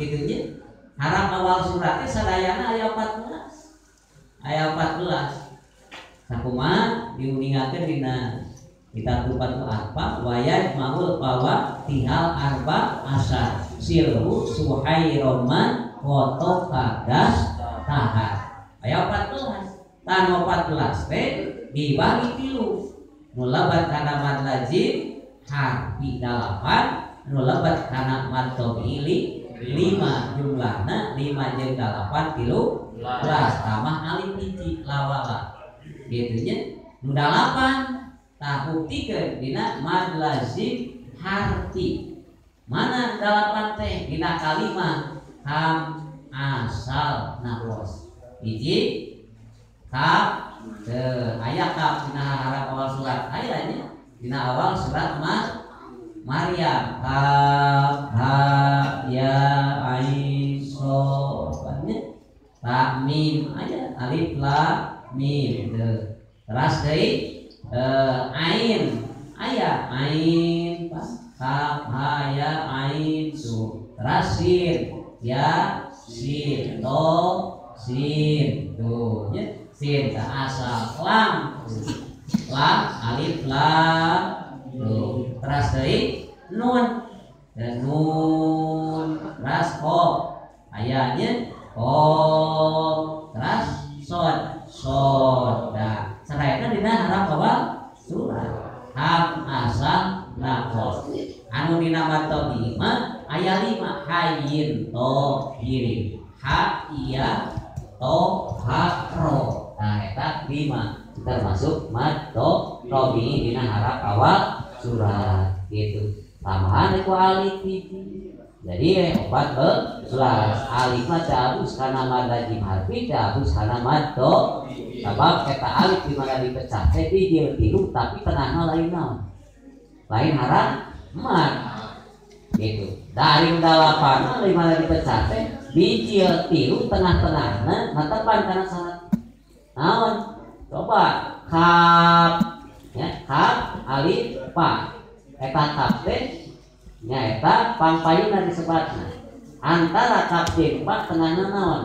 gitunya. Harap awal suratnya sadayana ayat 14 sakumaha diuningakeun dina kita tupatu apa wayat mahul bawa tihal arba asar silhu suhairoman foto kadas tahat ayat 14 tano 14 teh dibagi tilu nulabat kana mad lazim harfi 8 nulabat kana mad tabiili 5 jumlahna 5 jeung 8 tilu 11 tambah alif hiji lawala gitunya nu 8 tah buktikan dina mad lazim harfi mana 8 teh dina kalimat ham asal nahwas hiji kaf ayat kaf dina harap awal surat ayatnya dina awal surat Maryam kaf ha ya ain sod ta mim aya alif lam mim terus deui ain aya ain kaf ha ya ain su terus sin ya sin to sin tuh nya sin ka asal lam alif lam terus deui nun dan nun terus qaf ayatnya qaf terus sod nah saraeuna dina harap awal surat ham asal naqos anu dina matobi mah aya 5 hayyin to hiri ha iya to ha ro nah eta 5 termasuk mad to robi dina harap awal surat gitu tambahan itu alif hiji jadi 14 alif mah cabus kana mad lazim harfi cabus kana mad to sabab eta alif di mana dipecah teh dijil tilu tapi tengahna lain naon lain harap mad gitu dari 8 di mana dipecah teh dijil tilu tengah-tengahna ngatepan kana salat naon coba kaf ya kaf alif pa eta kaf teh nyaeta pangpayuna disebatna antara kaf jeung pa tengahna naon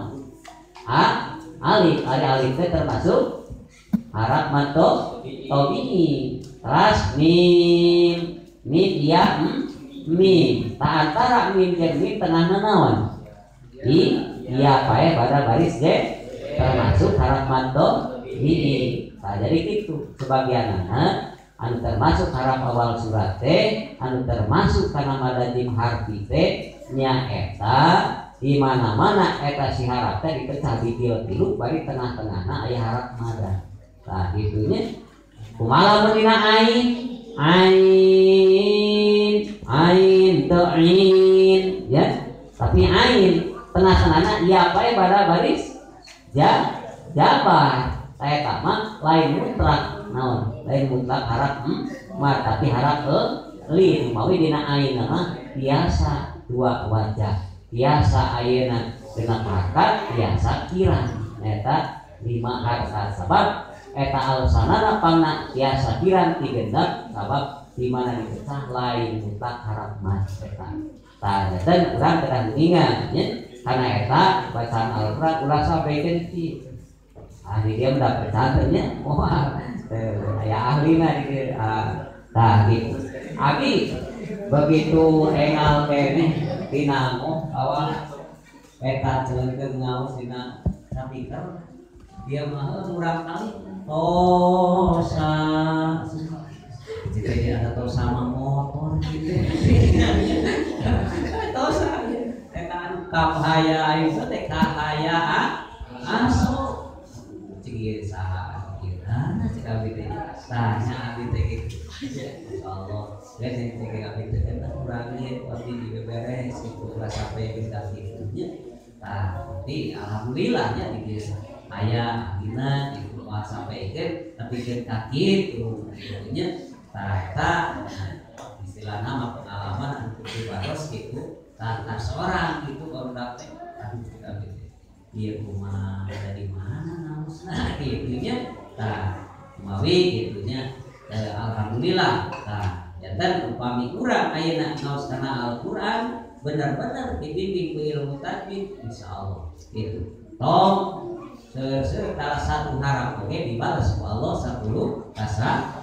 alif alif teh termasuk harap mato tobi'i terus mim ya mim ta antara mim jeung mim tengahna naon iya pae pada baris ge termasuk harap mato ini nah, jadi gitu sebagianna anu termasuk harap awal surat teh anu termasuk kana mad lazim harfi teh nyaeta di mana-mana eta si harap teh dipecah di tilu bari tengah-tengahna aya harap mad. Nah, gitunya kumaha mun dina ain ta'in ya. Tapi ain tengah-tengahna ieu bae pada baris jabar. Eta mah lain mutlak naon? Lain mutlak harap mad tapi harap lin mawi dina ain mah biasa dua wajah. Biasa ayeuna dengan harkat biasa kirang eta 5 harkat sebab eta alasanana pangna biasa kirang tigenep sebab di mana dipecah lain mutlak harap mad eta tah dan urang kedah ingat nya kana eta bacaan Al-Qur'an ulah sampaikeun ti ahli dia udah percaya wah aya ahlina di tah gitu abi begitu engal kene dinamo awal eta ceuleukeun ngaos dina speaker dia mah murah kali tosa jadi ada tosa sama motor gitu tosa eta anu kahaya ieu teh kahaya aso cigir saha kirana cik abi teh tanya abi teh gitu insyaallah ya nek cik abi teh kan urang ieu abdi dibeberes itu ulah sampai bintang itunya tah tapi alhamdulillah nya di aya dina itu mah sampaikeun tapi keun kaki tuh nya tah eta istilahna mah pengalaman anu dibaros kitu tah seorang gitu barudak teh aduh cik abi teh ieu kumaha dari mana naosna gitunya tah mawi gitunya alhamdulillah tah janten upami urang ayeuna naos kana Al-Qur'an benar-benar dibimbing ku ilmu tajwid insyaallah gitu. Tong salah satu harap oke dibalas ku Allah 10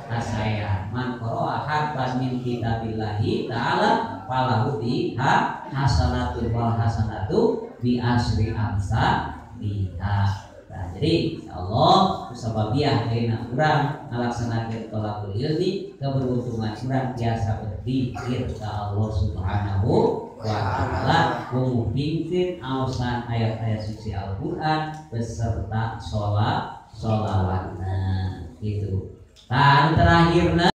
kasaya. Man qara'a harfan min kitabillahi ta'ala falahu biha hasanatu wal hasanatu bi asri amsalihha. Nah, jadi insyaallah sababiah ayeuna urang ngalaksanakeun thalabul ilmi keberuntungan urang biasa berzikir ka Allah Subhanahu wa taala mungkin aosan ayat-ayat suci Al-Qur'an beserta sholawatna gitu. Terakhirna